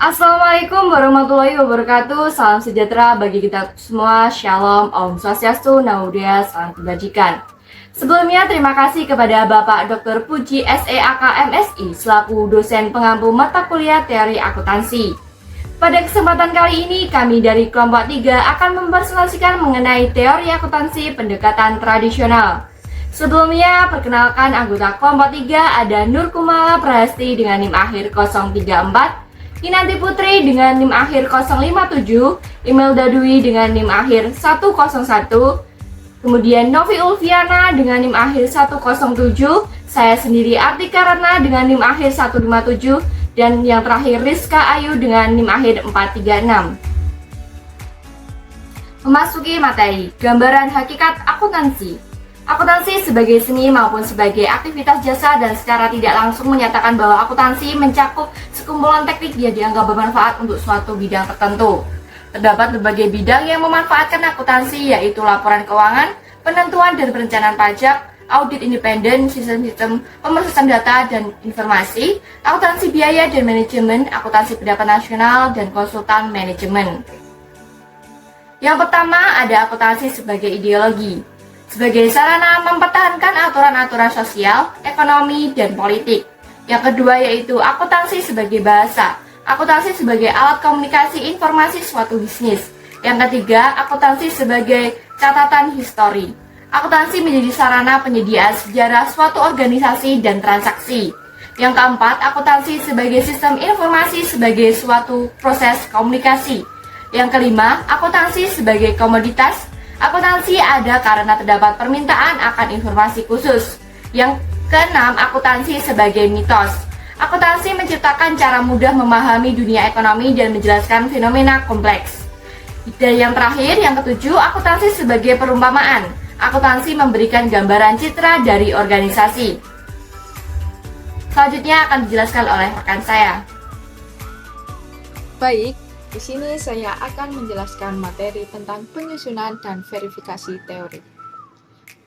Assalamualaikum warahmatullahi wabarakatuh. Salam sejahtera bagi kita semua. Shalom, Om Swastiastu, Namo Buddhaya, salam kebajikan. Sebelumnya terima kasih kepada Bapak Dr. Puji SEAK MSI selaku dosen pengampu mata kuliah teori akuntansi. Pada kesempatan kali ini kami dari kelompok 3 akan mempresentasikan mengenai teori akuntansi pendekatan tradisional. Sebelumnya perkenalkan anggota kelompok 3 ada Nur Kumala Prahasti dengan NIM akhir 034, Kinanti Putri dengan NIM akhir 057, Imelda Dwi dengan NIM akhir 101, kemudian Novi Ulfiana dengan NIM akhir 107, saya sendiri Artika Ratna dengan NIM akhir 157, dan yang terakhir Rizka Ayu dengan NIM akhir 436. Memasuki materi, gambaran hakikat akuntansi. Akuntansi sebagai seni maupun sebagai aktivitas jasa dan secara tidak langsung menyatakan bahwa akuntansi mencakup sekumpulan teknik yang dianggap bermanfaat untuk suatu bidang tertentu. Terdapat berbagai bidang yang memanfaatkan akuntansi, yaitu laporan keuangan, penentuan dan perencanaan pajak, audit independen, sistem-sistem pemrosesan data dan informasi, akuntansi biaya dan manajemen, akuntansi pendapatan nasional, dan konsultan manajemen. Yang pertama ada akuntansi sebagai ideologi. Sebagai sarana mempertahankan aturan-aturan sosial, ekonomi, dan politik. Yang kedua yaitu akuntansi sebagai bahasa. Akuntansi sebagai alat komunikasi informasi suatu bisnis. Yang ketiga, akuntansi sebagai catatan histori. Akuntansi menjadi sarana penyediaan sejarah suatu organisasi dan transaksi. Yang keempat, akuntansi sebagai sistem informasi sebagai suatu proses komunikasi. Yang kelima, akuntansi sebagai komoditas. Akuntansi ada karena terdapat permintaan akan informasi khusus. Yang keenam, akuntansi sebagai mitos. Akuntansi menciptakan cara mudah memahami dunia ekonomi dan menjelaskan fenomena kompleks. Dan yang terakhir, yang ketujuh, akuntansi sebagai perumpamaan. Akuntansi memberikan gambaran citra dari organisasi. Selanjutnya akan dijelaskan oleh rekan saya. Baik, di sini saya akan menjelaskan materi tentang penyusunan dan verifikasi teori.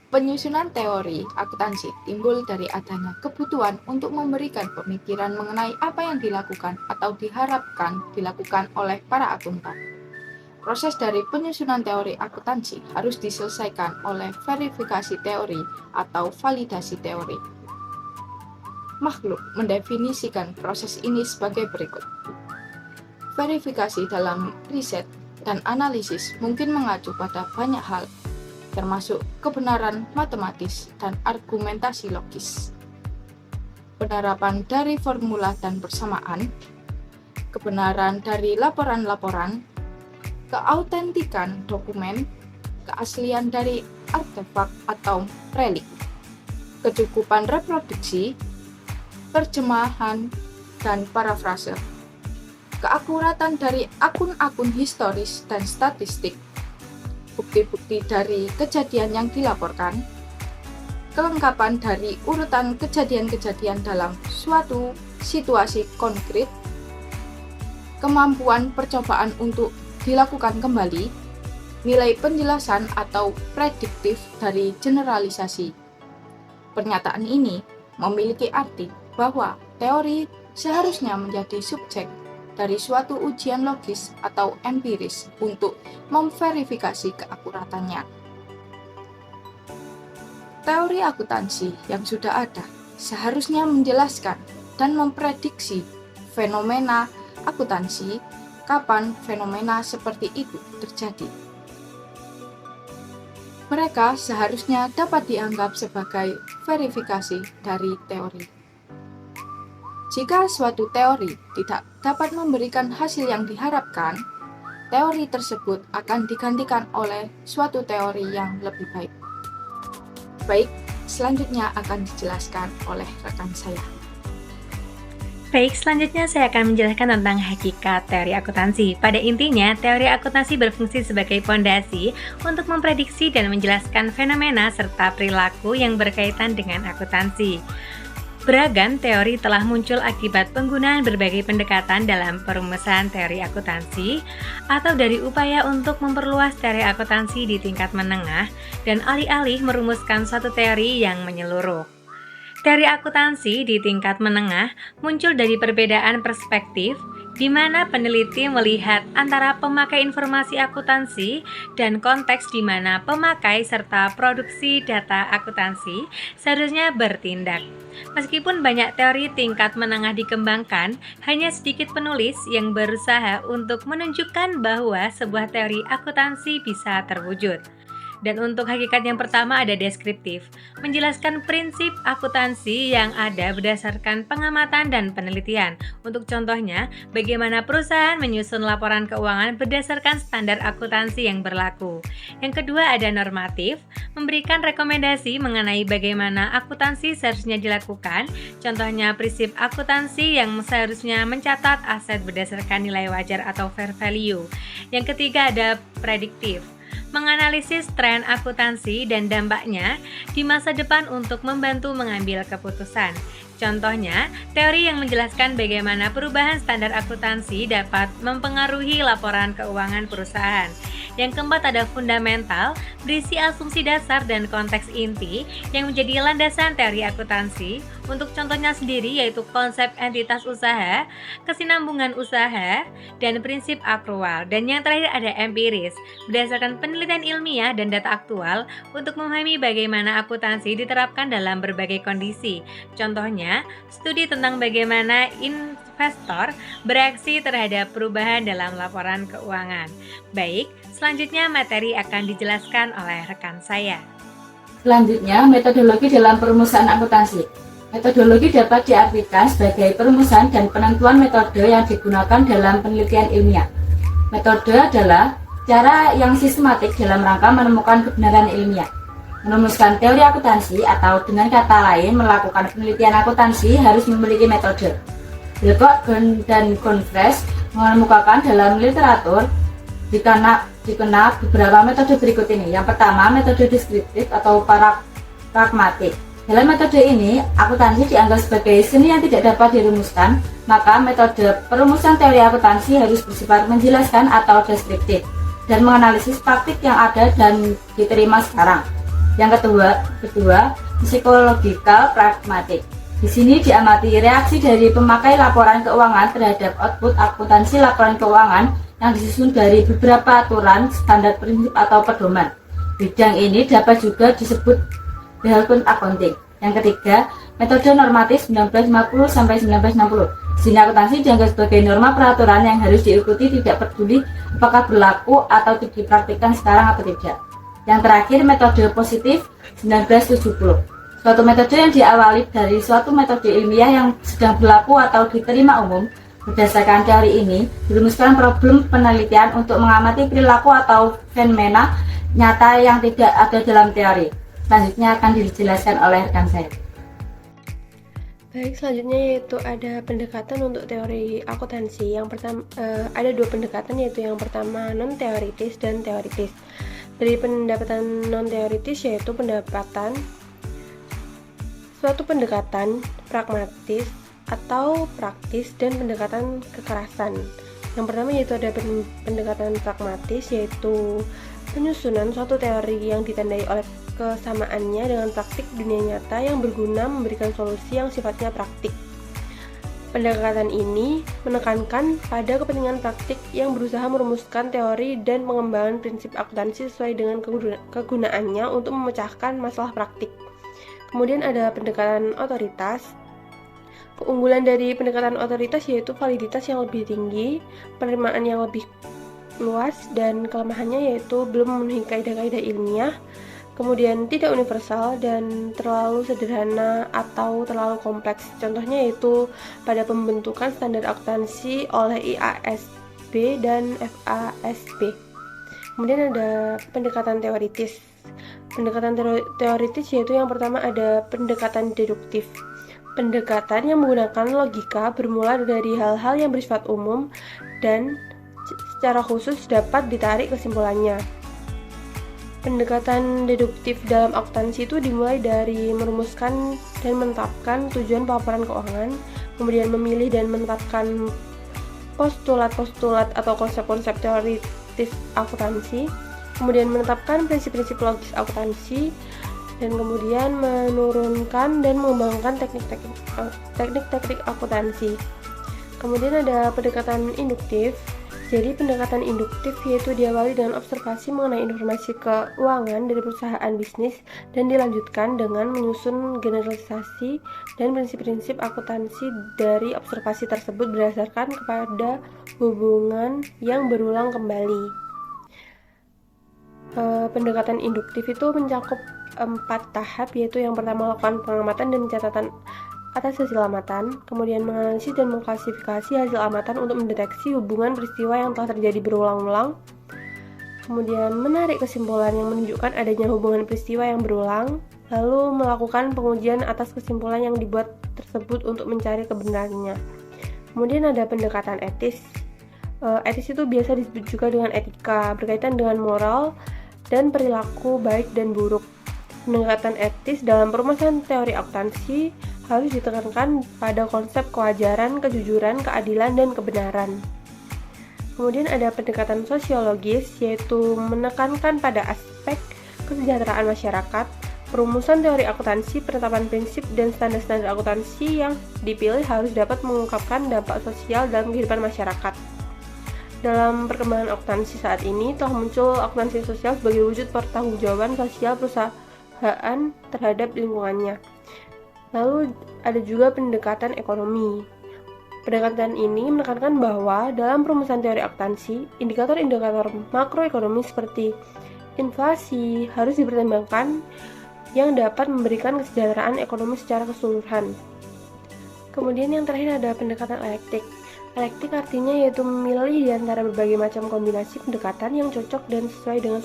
Penyusunan teori akuntansi timbul dari adanya kebutuhan untuk memberikan pemikiran mengenai apa yang dilakukan atau diharapkan dilakukan oleh para akuntan. Proses dari penyusunan teori akuntansi harus diselesaikan oleh verifikasi teori atau validasi teori. Makhluk mendefinisikan proses ini sebagai berikut. Verifikasi dalam riset dan analisis mungkin mengacu pada banyak hal, termasuk kebenaran matematis dan argumentasi logis, penerapan dari formula dan persamaan, kebenaran dari laporan-laporan, keautentikan dokumen, keaslian dari artefak atau relik, kecukupan reproduksi, terjemahan, dan parafrase, keakuratan dari akun-akun historis dan statistik, bukti-bukti dari kejadian yang dilaporkan, kelengkapan dari urutan kejadian-kejadian dalam suatu situasi konkret, kemampuan percobaan untuk dilakukan kembali, nilai penjelasan atau prediktif dari generalisasi. Pernyataan ini memiliki arti bahwa teori seharusnya menjadi subjek dari suatu ujian logis atau empiris untuk memverifikasi keakuratannya. Teori akuntansi yang sudah ada seharusnya menjelaskan dan memprediksi fenomena akuntansi, kapan fenomena seperti itu terjadi. Mereka seharusnya dapat dianggap sebagai verifikasi dari teori. Jika suatu teori tidak dapat memberikan hasil yang diharapkan, teori tersebut akan digantikan oleh suatu teori yang lebih baik. Baik, selanjutnya akan dijelaskan oleh rekan saya. Baik, selanjutnya saya akan menjelaskan tentang hakikat teori akuntansi. Pada intinya, teori akuntansi berfungsi sebagai fondasi untuk memprediksi dan menjelaskan fenomena serta perilaku yang berkaitan dengan akuntansi. Beragam teori telah muncul akibat penggunaan berbagai pendekatan dalam perumusan teori akuntansi atau dari upaya untuk memperluas teori akuntansi di tingkat menengah dan alih-alih merumuskan suatu teori yang menyeluruh. Teori akuntansi di tingkat menengah muncul dari perbedaan perspektif di mana peneliti melihat antara pemakai informasi akuntansi dan konteks di mana pemakai serta produksi data akuntansi seharusnya bertindak. Meskipun banyak teori tingkat menengah dikembangkan, hanya sedikit penulis yang berusaha untuk menunjukkan bahwa sebuah teori akuntansi bisa terwujud. Dan untuk hakikat yang pertama ada deskriptif, menjelaskan prinsip akuntansi yang ada berdasarkan pengamatan dan penelitian. Untuk contohnya, bagaimana perusahaan menyusun laporan keuangan berdasarkan standar akuntansi yang berlaku. Yang kedua ada normatif, memberikan rekomendasi mengenai bagaimana akuntansi seharusnya dilakukan. Contohnya prinsip akuntansi yang seharusnya mencatat aset berdasarkan nilai wajar atau fair value. Yang ketiga ada prediktif, menganalisis tren akuntansi dan dampaknya di masa depan untuk membantu mengambil keputusan. Contohnya, teori yang menjelaskan bagaimana perubahan standar akuntansi dapat mempengaruhi laporan keuangan perusahaan. Yang keempat ada fundamental, berisi asumsi dasar dan konteks inti yang menjadi landasan teori akuntansi. Untuk contohnya sendiri yaitu konsep entitas usaha, kesinambungan usaha, dan prinsip akrual. Dan yang terakhir ada empiris, berdasarkan penelitian ilmiah dan data aktual untuk memahami bagaimana akuntansi diterapkan dalam berbagai kondisi. Contohnya, studi tentang bagaimana investor bereaksi terhadap perubahan dalam laporan keuangan. Baik, selanjutnya materi akan dijelaskan oleh rekan saya. Selanjutnya, metodologi dalam perumusan akuntansi. Metodologi dapat diartikan sebagai perumusan dan penentuan metode yang digunakan dalam penelitian ilmiah. Metode adalah cara yang sistematik dalam rangka menemukan kebenaran ilmiah. Merumuskan teori akuntansi atau dengan kata lain melakukan penelitian akuntansi harus memiliki metode. Wilcox dan Confresh mengemukakan dalam literatur dikenal beberapa metode berikut ini. Yang pertama, metode deskriptif atau pragmatik. Dalam metode ini, akuntansi dianggap sebagai seni yang tidak dapat dirumuskan, maka metode perumusan teori akuntansi harus bersifat menjelaskan atau deskriptif dan menganalisis praktik yang ada dan diterima sekarang. Yang kedua, psikological pragmatik. Di sini diamati reaksi dari pemakai laporan keuangan terhadap output akuntansi laporan keuangan yang disusun dari beberapa aturan, standar prinsip atau pedoman. Bidang ini dapat juga disebut Development Accounting. Yang ketiga, metode normatif 1950-1960. Sini akuntansi dianggap sebagai norma peraturan yang harus diikuti tidak peduli apakah berlaku atau dipraktikkan sekarang atau tidak. Yang terakhir, metode positif 1970. Suatu metode yang diawali dari suatu metode ilmiah yang sedang berlaku atau diterima umum. Berdasarkan teori ini, dirumuskan problem penelitian untuk mengamati perilaku atau fenomena nyata yang tidak ada dalam teori. Selanjutnya akan dijelaskan oleh rekan saya. Baik, selanjutnya yaitu ada pendekatan untuk teori akuntansi. Yang pertama ada dua pendekatan, yaitu yang pertama non-teoritis dan teoritis. Dari pendekatan non-teoritis yaitu suatu pendekatan pragmatis atau praktis dan pendekatan kekerasan. Yang pertama yaitu ada pendekatan pragmatis, yaitu penyusunan suatu teori yang ditandai oleh kesamaannya dengan praktik dunia nyata yang berguna memberikan solusi yang sifatnya praktik. Pendekatan ini menekankan pada kepentingan praktik yang berusaha merumuskan teori dan mengembangkan prinsip akuntansi sesuai dengan kegunaannya untuk memecahkan masalah praktik. Kemudian ada pendekatan otoritas. Keunggulan dari pendekatan otoritas yaitu validitas yang lebih tinggi, penerimaan yang lebih luas, dan kelemahannya yaitu belum memenuhi kaidah-kaidah ilmiah, kemudian tidak universal dan terlalu sederhana atau terlalu kompleks. Contohnya yaitu pada pembentukan standar akuntansi oleh IASB dan FASB. Kemudian ada pendekatan teoritis. Pendekatan teoritis yaitu yang pertama ada pendekatan deduktif. Pendekatan yang menggunakan logika bermula dari hal-hal yang bersifat umum dan secara khusus dapat ditarik kesimpulannya. Pendekatan deduktif dalam akuntansi itu dimulai dari merumuskan dan menetapkan tujuan pelaporan keuangan, kemudian memilih dan menetapkan postulat-postulat atau konsep-konsep teoritis akuntansi, kemudian menetapkan prinsip-prinsip logis akuntansi, dan kemudian menurunkan dan mengembangkan teknik-teknik akuntansi. Kemudian ada pendekatan induktif. Jadi pendekatan induktif yaitu diawali dengan observasi mengenai informasi keuangan dari perusahaan bisnis dan dilanjutkan dengan menyusun generalisasi dan prinsip-prinsip akuntansi dari observasi tersebut berdasarkan kepada hubungan yang berulang kembali. Pendekatan induktif itu mencakup 4 tahap, yaitu yang pertama melakukan pengamatan dan pencatatan atas hasil amatan, kemudian menganalisis dan mengklasifikasi hasil amatan untuk mendeteksi hubungan peristiwa yang telah terjadi berulang-ulang, kemudian menarik kesimpulan yang menunjukkan adanya hubungan peristiwa yang berulang, lalu melakukan pengujian atas kesimpulan yang dibuat tersebut untuk mencari kebenarannya. Kemudian ada pendekatan etis. Etis itu biasa disebut juga dengan etika, berkaitan dengan moral dan perilaku baik dan buruk. Pendekatan etis dalam perumusan teori akuntansi harus ditekankan pada konsep kewajaran, kejujuran, keadilan, dan kebenaran. Kemudian ada pendekatan sosiologis, yaitu menekankan pada aspek kesejahteraan masyarakat, perumusan teori akuntansi, penetapan prinsip, dan standar-standar akuntansi yang dipilih harus dapat mengungkapkan dampak sosial dalam kehidupan masyarakat. Dalam perkembangan akuntansi saat ini, telah muncul akuntansi sosial sebagai wujud pertanggungjawaban sosial perusahaan terhadap lingkungannya. Lalu ada juga pendekatan ekonomi. Pendekatan ini menekankan bahwa dalam perumusan teori akuntansi, indikator-indikator makroekonomi seperti inflasi harus dipertimbangkan yang dapat memberikan kesejahteraan ekonomi secara keseluruhan. Kemudian yang terakhir ada pendekatan elektik. Elektik artinya yaitu memilih di antara berbagai macam kombinasi pendekatan yang cocok dan sesuai dengan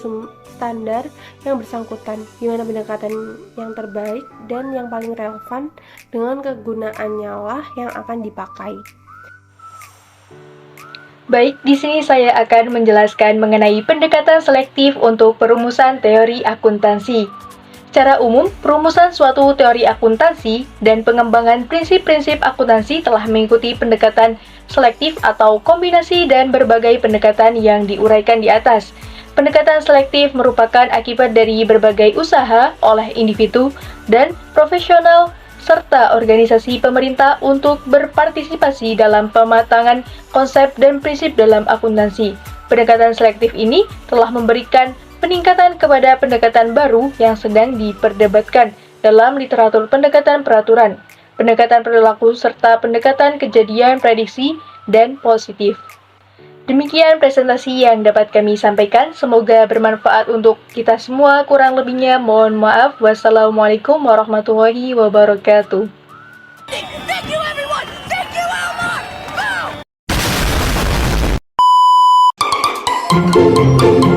standar yang bersangkutan, di mana pendekatan yang terbaik dan yang paling relevan dengan kegunaannya lah yang akan dipakai. Baik, di sini saya akan menjelaskan mengenai pendekatan selektif untuk perumusan teori akuntansi. Secara umum, perumusan suatu teori akuntansi dan pengembangan prinsip-prinsip akuntansi telah mengikuti pendekatan selektif atau kombinasi dan berbagai pendekatan yang diuraikan di atas. Pendekatan selektif merupakan akibat dari berbagai usaha oleh individu dan profesional serta organisasi pemerintah untuk berpartisipasi dalam pematangan konsep dan prinsip dalam akuntansi. Pendekatan selektif ini telah memberikan peningkatan kepada pendekatan baru yang sedang diperdebatkan dalam literatur pendekatan peraturan, pendekatan perilaku, serta pendekatan kejadian prediksi dan positif. Demikian presentasi yang dapat kami sampaikan, semoga bermanfaat untuk kita semua. Kurang lebihnya mohon maaf. Wassalamualaikum warahmatullahi wabarakatuh. Thank you, everyone! Thank you, Elmore! Boom!